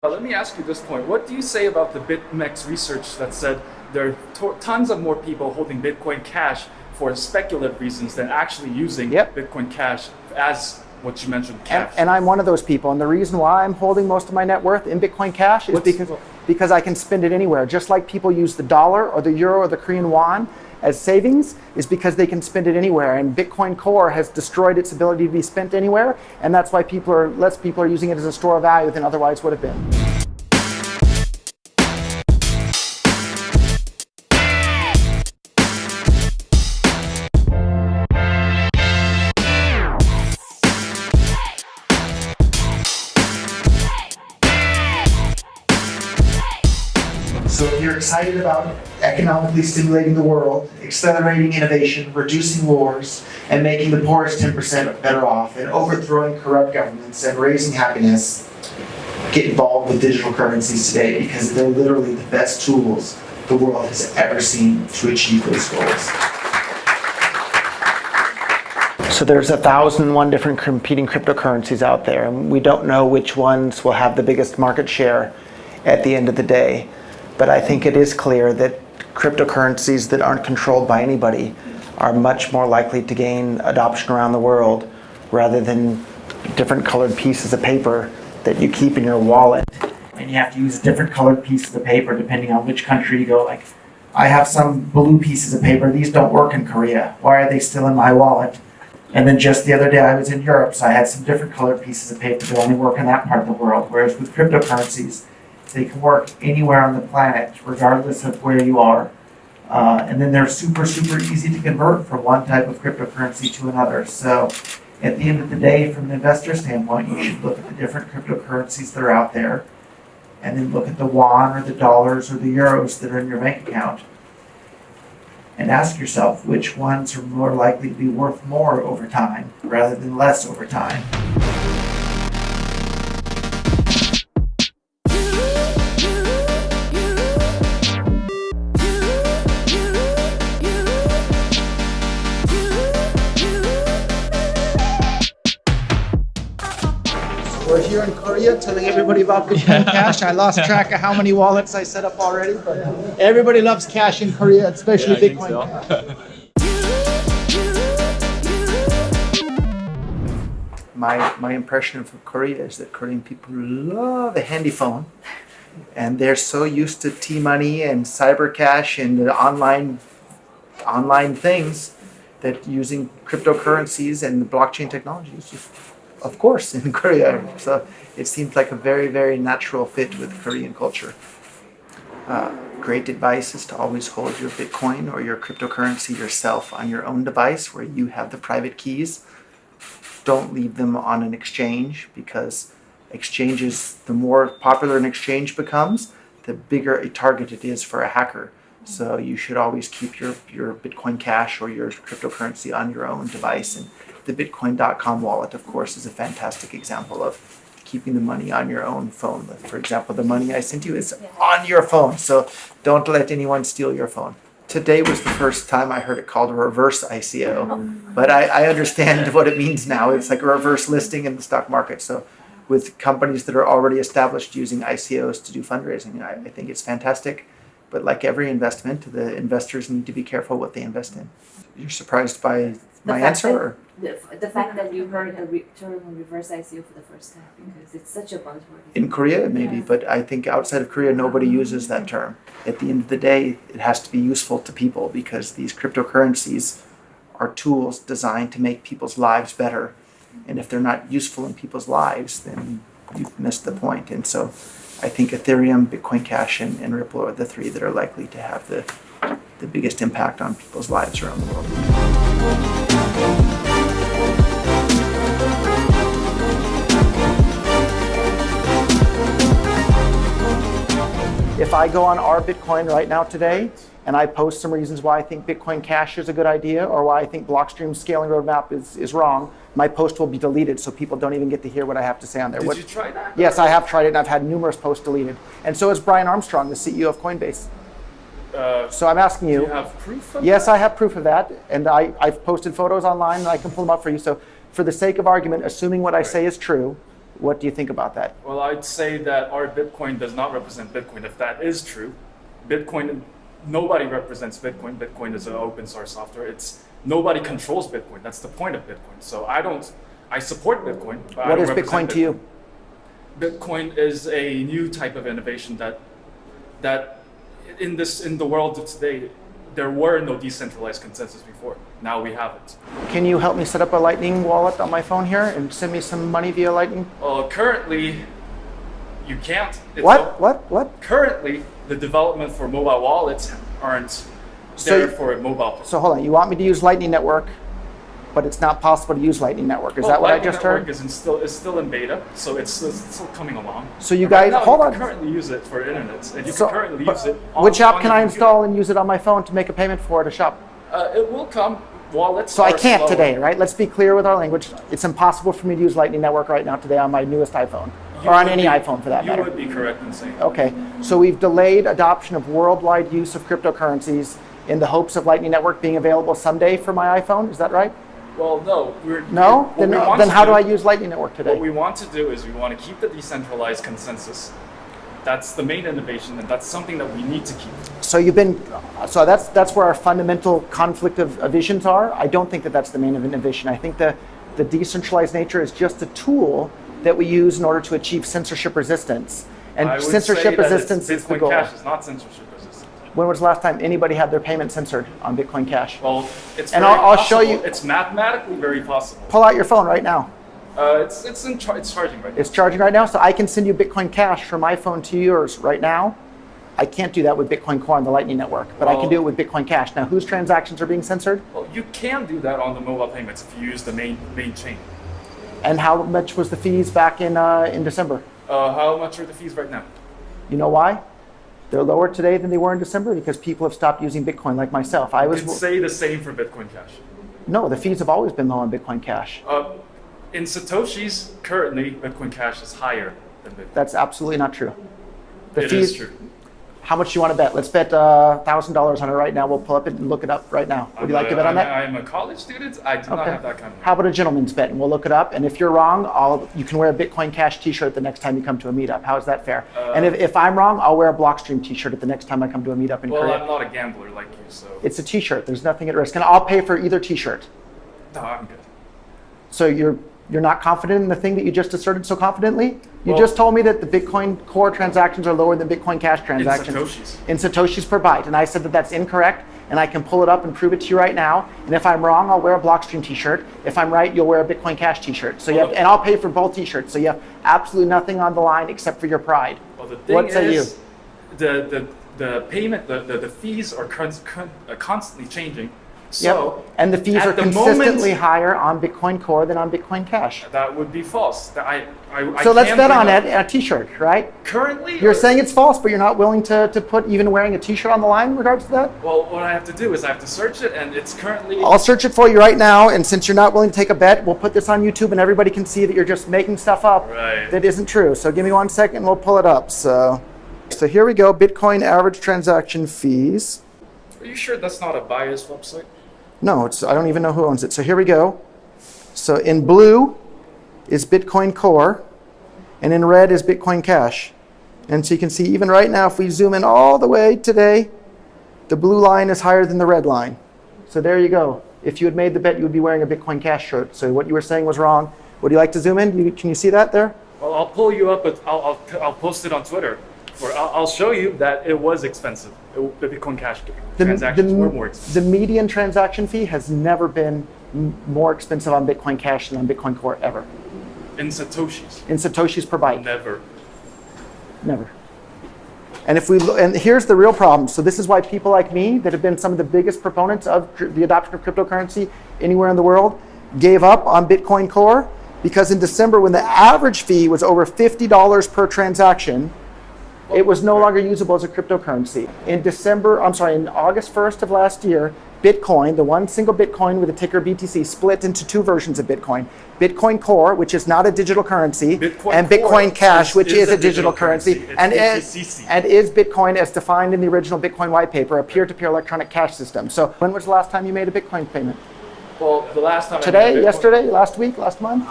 Let me ask you this point. What do you say about the BitMEX research that said there are tons of more people holding Bitcoin Cash for speculative reasons than actually using Bitcoin Cash as what you mentioned, cash? And I'm one of those people. And the reason why I'm holding most of my net worth in Bitcoin Cash is because I can spend it anywhere. Just like people use the dollar or the euro or the Korean won as savings, is because they can spend it anywhere. And Bitcoin Core has destroyed its ability to be spent anywhere, and that's why less people are using it as a store of value than otherwise would have been. So if you're excited about economically stimulating the world, accelerating innovation, reducing wars, and making the poorest 10% better off, and overthrowing corrupt governments and raising happiness, get involved with digital currencies today, because they're literally the best tools the world has ever seen to achieve those goals. So there's 1,001 different competing cryptocurrencies out there, and we don't know which ones will have the biggest market share at the end of the day. But I think it is clear that cryptocurrencies that aren't controlled by anybody are much more likely to gain adoption around the world, rather than different colored pieces of paper that you keep in your wallet. And you have to use different colored pieces of paper depending on which country you go. Like, I have some blue pieces of paper. These don't work in Korea. Why are they still in my wallet? And then just the other day I was in Europe, so I had some different colored pieces of paper that only work in that part of the world. Whereas with cryptocurrencies, they can work anywhere on the planet, regardless of where you are. And then they're super, super easy to convert from one type of cryptocurrency to another. So at the end of the day, from an investor standpoint, you should look at the different cryptocurrencies that are out there, and then look at the won or the dollars or the euros that are in your bank account, and ask yourself which ones are more likely to be worth more over time rather than less over time. We're here in Korea telling everybody about Bitcoin Cash. I lost track of how many wallets I set up already, but everybody loves cash in Korea, especially Bitcoin Cash. My impression of Korea is that Korean people love a handy phone, and they're so used to T-money and cyber cash and the online things that using cryptocurrencies and the blockchain technology is just, of course, in Korea. So it seems like a very, very natural fit with Korean culture. Great advice is to always hold your Bitcoin or your cryptocurrency yourself on your own device where you have the private keys. Don't leave them on an exchange, because exchanges, the more popular an exchange becomes, the bigger a target it is for a hacker. So you should always keep your Bitcoin Cash or your cryptocurrency on your own device. And the Bitcoin.com wallet, of course, is a fantastic example of keeping the money on your own phone. For example, the money I sent you is on your phone, so don't let anyone steal your phone. Today was the first time I heard it called a reverse ICO, but I understand what it means now. It's like a reverse listing in the stock market. So with companies that are already established using ICOs to do fundraising, I think it's fantastic. But like every investment, the investors need to be careful what they invest in. You're surprised by my answer? The fact that you heard a term reverse ICO for the first time, because it's such a buzzword. In Korea, maybe, but I think outside of Korea, nobody uses that term. At the end of the day, it has to be useful to people, because these cryptocurrencies are tools designed to make people's lives better. And if they're not useful in people's lives, then you've missed the point. And so I think Ethereum, Bitcoin Cash, and Ripple are the three that are likely to have the biggest impact on people's lives around the world. If I go on our Bitcoin right now today, and I post some reasons why I think Bitcoin Cash is a good idea, or why I think Blockstream's scaling roadmap is wrong, my post will be deleted, so people don't even get to hear what I have to say on there. Did you try that? Yes, I have tried it, and I've had numerous posts deleted. And so has Brian Armstrong, the CEO of Coinbase. So I'm asking you. Do you have proof of Yes, that? I have proof of that, and I've posted photos online, and I can pull them up for you. So for the sake of argument, assuming what I say is true, What do you think about that? Well, I'd say that our Bitcoin does not represent Bitcoin. If that is true, nobody represents Bitcoin. Bitcoin is an open source software. Nobody controls Bitcoin. That's the point of Bitcoin. So I support Bitcoin. But What is Bitcoin to you? Bitcoin is a new type of innovation that in the world of today, there were no decentralized consensus before. Now we have it. Can you help me set up a Lightning wallet on my phone here and send me some money via Lightning? Currently, you can't. What? Currently, the development for mobile wallets aren't there for a mobile phone. So hold on, you want me to use Lightning Network, but it's not possible to use Lightning Network. Is that what I just heard? Lightning Network is still in beta, so it's still coming along. So you guys, hold on. You can currently use it for internet, and you can currently use it on which app can your I computer. install and use it on my phone to make a payment for at a shop? It will come. Wallets So I can't slower. today, right? Let's be clear with our language. It's impossible for me to use Lightning Network right now today on my newest iPhone, or on any iPhone for that matter. You would be correct in saying that. Okay, so we've delayed adoption of worldwide use of cryptocurrencies in the hopes of Lightning Network being available someday for my iPhone. Is that right? Well, no. No? Then how do I use Lightning Network today? What we want to do is we want to keep the decentralized consensus. That's the main innovation, and that's something that we need to keep. So that's where our fundamental conflict of visions are. I don't think that that's the main innovation. I think the decentralized nature is just a tool that we use in order to achieve censorship resistance. And I would censorship say that resistance is the Bitcoin goal. Cash is not censorship resistant. When was the last time anybody had their payment censored on Bitcoin Cash? Well, it's And very I'll possible. show you. It's mathematically very possible. Pull out your phone right now. It's charging right now. It's charging right now, so I can send you Bitcoin Cash from my phone to yours right now. I can't do that with Bitcoin Core on the Lightning Network, but I can do it with Bitcoin Cash. Now, whose transactions are being censored? Well, you can do that on the mobile payments if you use the main chain. And how much was the fees back in December? How much are the fees right now? You know why? They're lower today than they were in December because people have stopped using Bitcoin like myself. You can say the same for Bitcoin Cash. No, the fees have always been low on Bitcoin Cash. In Satoshis, currently, Bitcoin Cash is higher than Bitcoin. That's absolutely not true. It is true. How much do you want to bet? Let's bet $1,000 on it right now. We'll pull up it and look it up right now. Would you like to bet on that? I'm a college student. I do not have that kind of money. How about a gentleman's bet? And we'll look it up. And if you're wrong, you can wear a Bitcoin Cash t-shirt the next time you come to a meetup. How is that fair? And if I'm wrong, I'll wear a Blockstream t-shirt the next time I come to a meetup in Korea. Well, I'm not a gambler like you, so... It's a t-shirt. There's nothing at risk. And I'll pay for either t-shirt. No, I'm good. So you're not confident in the thing that you just asserted so confidently? You just told me that the Bitcoin Core transactions are lower than Bitcoin Cash transactions. In Satoshis. In Satoshis per byte. And I said that that's incorrect, and I can pull it up and prove it to you right now. And if I'm wrong, I'll wear a Blockstream t-shirt. If I'm right, you'll wear a Bitcoin Cash t-shirt. So and I'll pay for both t-shirts. So you have absolutely nothing on the line except for your pride. Well, the thing is, the payment, the fees are constantly changing. So, and the fees are consistently higher on Bitcoin Core than on Bitcoin Cash. That would be false. So let's bet on a t-shirt, right? Currently? You're saying it's false, but you're not willing to put even wearing a t-shirt on the line in regards to that? Well, what I have to do is I have to search it, and it's currently... I'll search it for you right now, and since you're not willing to take a bet, we'll put this on YouTube, and everybody can see that you're just making stuff up that isn't true. So give me 1 second, and we'll pull it up. So here we go, Bitcoin average transaction fees. Are you sure that's not a biased website? No, I don't even know who owns it. So here we go. So in blue is Bitcoin Core, and in red is Bitcoin Cash. And so you can see even right now, if we zoom in all the way today, the blue line is higher than the red line. So there you go. If you had made the bet, you would be wearing a Bitcoin Cash shirt. So what you were saying was wrong. Would you like to zoom in? Can you see that there? Well, I'll pull you up, but I'll post it on Twitter. Or I'll show you that it was expensive. The Bitcoin Cash transactions were more expensive. The median transaction fee has never been more expensive on Bitcoin Cash than on Bitcoin Core ever. In Satoshis? In Satoshis per byte. Never. And and here's the real problem. So this is why people like me, that have been some of the biggest proponents of the adoption of cryptocurrency anywhere in the world, gave up on Bitcoin Core, because in December, when the average fee was over $50 per transaction, it was no longer usable as a cryptocurrency. In August 1st of last year, Bitcoin, the one single Bitcoin with a ticker BTC, split into two versions of Bitcoin. Bitcoin Core, which is not a digital currency, and Bitcoin Cash, which is a digital currency, and is Bitcoin as defined in the original Bitcoin white paper, a peer-to-peer electronic cash system. So when was the last time you made a Bitcoin payment? Well, the last time Today, yesterday, last week, last month?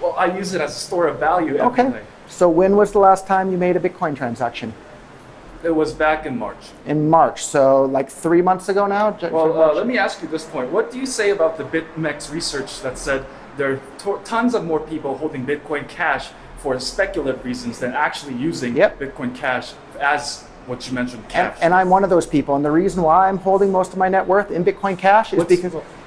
Well, I use it as a store of value every day. So when was the last time you made a Bitcoin transaction? It was back in March. In March, so like 3 months ago now? Well, let me ask you this point. What do you say about the BitMEX research that said there are tons of more people holding Bitcoin Cash for speculative reasons than actually using Bitcoin Cash as what you mentioned, cash? And I'm one of those people. And the reason why I'm holding most of my net worth in Bitcoin Cash is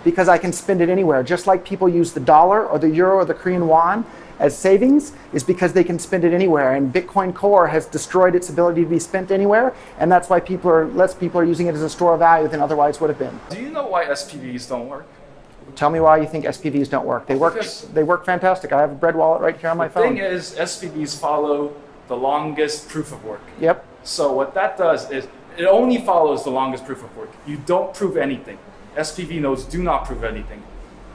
because I can spend it anywhere. Just like people use the dollar or the euro or the Korean won as savings, is because they can spend it anywhere. And Bitcoin Core has destroyed its ability to be spent anywhere, and that's why less people are using it as a store of value than otherwise would have been. Do you know why SPVs don't work? Tell me why you think SPVs don't work. They work fantastic. I have a bread wallet right here on my phone. The thing is, SPVs follow the longest proof of work. Yep. So what that does is it only follows the longest proof of work. You don't prove anything. SPV nodes do not prove anything.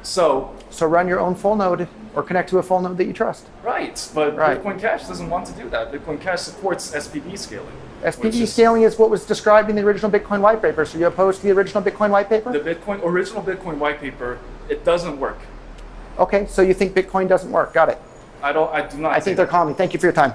So run your own full node or connect to a full node that you trust. Right, but Bitcoin Cash doesn't want to do that. Bitcoin Cash supports SPV scaling. SPV scaling is what was described in the original Bitcoin white paper. So you opposed to the original Bitcoin white paper? The original Bitcoin white paper, it doesn't work. Okay, so you think Bitcoin doesn't work? Got it. I do not. I think they're calling me. Thank you for your time.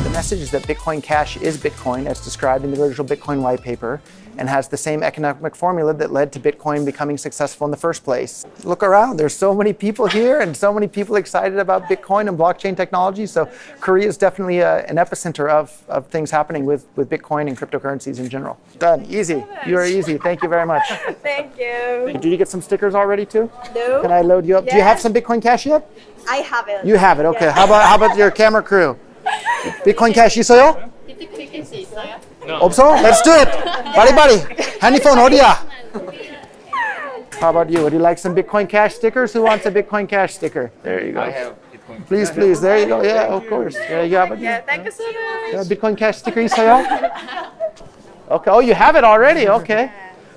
The message is that Bitcoin Cash is Bitcoin as described in the original Bitcoin white paper and has the same economic formula that led to Bitcoin becoming successful in the first place. Look around, there's so many people here and so many people excited about Bitcoin and blockchain technology. So Korea is definitely an epicenter of things happening with Bitcoin and cryptocurrencies in general. Done, easy, you are easy, thank you very much. Thank you. Did you get some stickers already too? No. Can I load you up? Yes. Do you have some Bitcoin Cash yet? I have it. You have it, okay. Yes. How about your camera crew? Bitcoin Cash 있어요? 없어? Let's do it. Bari. 핸드폰 어디야? How about you? Would you like some Bitcoin Cash stickers? Who wants a Bitcoin Cash sticker? There you go. I have Bitcoin. Please. There you go. Yeah, of course. Yeah, you have it. Yeah, thank you so much. Bitcoin Cash sticker 있어요? Okay. Oh, you have it already. Okay.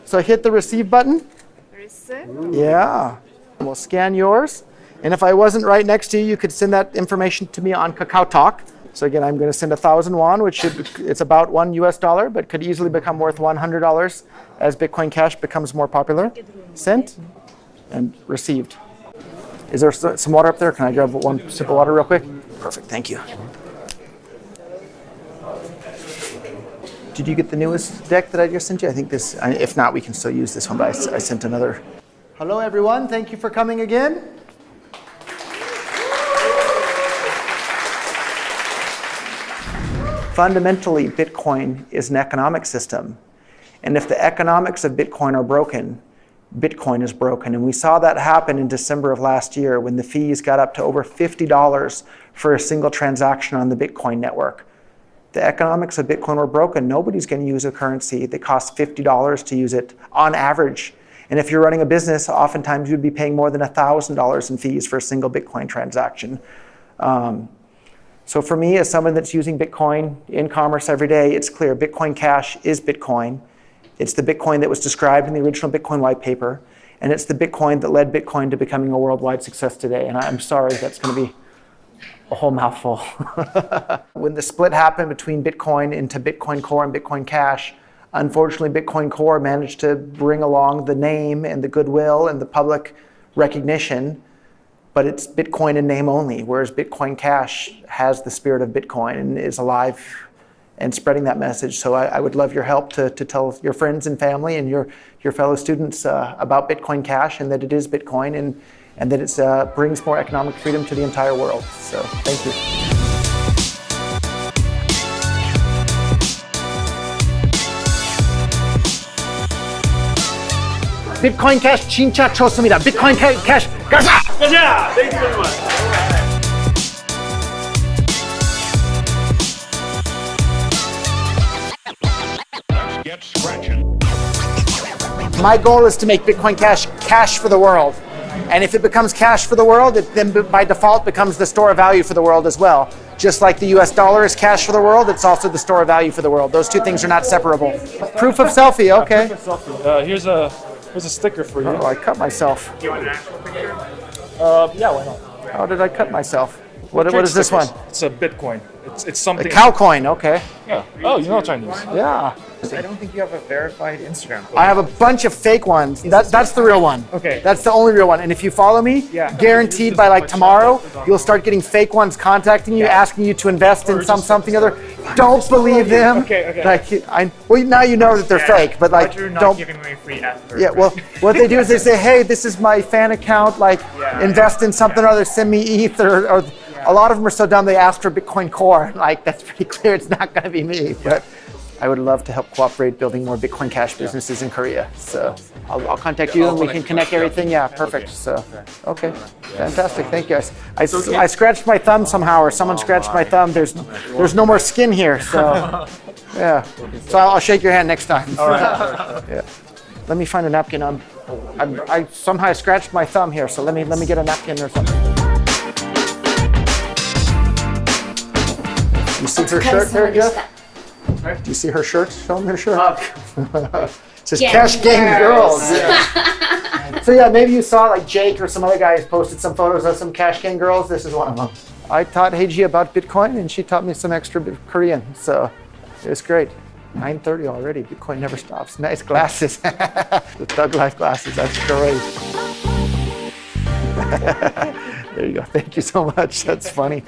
So hit the receive button. Receive. Yeah. We'll scan yours. And if I wasn't right next to you, you could send that information to me on KakaoTalk. So again, I'm going to send 1,000 won, it's about $1 US, but could easily become worth $100 as Bitcoin Cash becomes more popular. Sent and received. Is there some water up there? Can I grab one sip of water real quick? Perfect, thank you. Did you get the newest deck that I just sent you? I think this, if not, we can still use this one, but I sent another. Hello everyone, thank you for coming again. Fundamentally, Bitcoin is an economic system. And if the economics of Bitcoin are broken, Bitcoin is broken. And we saw that happen in December of last year when the fees got up to over $50 for a single transaction on the Bitcoin network. The economics of Bitcoin were broken. Nobody's going to use a currency that costs $50 to use it on average. And if you're running a business, oftentimes you'd be paying more than $1,000 in fees for a single Bitcoin transaction. So for me, as someone that's using Bitcoin in commerce every day, it's clear Bitcoin Cash is Bitcoin. It's the Bitcoin that was described in the original Bitcoin white paper, and it's the Bitcoin that led Bitcoin to becoming a worldwide success today. And I'm sorry, that's going to be a whole mouthful. When the split happened between Bitcoin into Bitcoin Core and Bitcoin Cash, unfortunately, Bitcoin Core managed to bring along the name and the goodwill and the public recognition, but it's Bitcoin in name only, whereas Bitcoin Cash has the spirit of Bitcoin and is alive and spreading that message. So I would love your help to tell your friends and family and your fellow students about Bitcoin Cash and that it is Bitcoin and that it brings more economic freedom to the entire world. So thank you. Bitcoin Cash 진짜 좋습니다. Bitcoin Cash 가자! 가자! Thank you very much. Let's get scratching. My goal is to make Bitcoin Cash for the world. And if it becomes cash for the world, it then by default becomes the store of value for the world as well. Just like the US dollar is cash for the world, it's also the store of value for the world. Those two things are not separable. Proof of selfie, okay. Proof of selfie. Here's a sticker for you. Oh, I cut myself. Do you want an actual picture? Yeah, why not? How did I cut myself? What is this one? It's a Bitcoin. It's The something. cow coin. Okay. Yeah. Oh, you know Chinese. Yeah. I don't think you have a verified Instagram. I have a bunch of fake ones. That's the real one. Okay. That's the only real one. And if you follow me, guaranteed by like tomorrow, you'll start getting fake ones contacting you, asking you to invest in something other. Don't believe them. Okay. Like well, now you know that they're fake, but like Roger not don't. giving me free ads. Yeah. Well, what they do is they say, hey, this is my fan account. Like, invest in something or other. Send me ETH or a lot of them are so dumb they ask for Bitcoin Core. Like that's pretty clear. It's not going to be me, but. I would love to help cooperate building more Bitcoin Cash businesses in Korea. So I'll contact you and we can connect everything. Yeah, perfect. So, okay, fantastic. Thank you. I scratched my thumb somehow, or someone scratched my thumb. There's no more skin here. So, yeah. So I'll shake your hand next time. All right. Yeah. Let me find a napkin. I somehow scratched my thumb here. So let me get a napkin or something. You see her shirt there, Jeff? Do you see her shirt? Show me her shirt. It says Cash Gang Girls. Yeah. So yeah, maybe you saw like Jake or some other guy has posted some photos of some Cash Gang Girls. This is one of them. I taught Heiji about Bitcoin and she taught me some extra Korean. So it was great. 9:30 already. Bitcoin never stops. Nice glasses. The Thug Life glasses. That's great. There you go. Thank you so much. That's funny.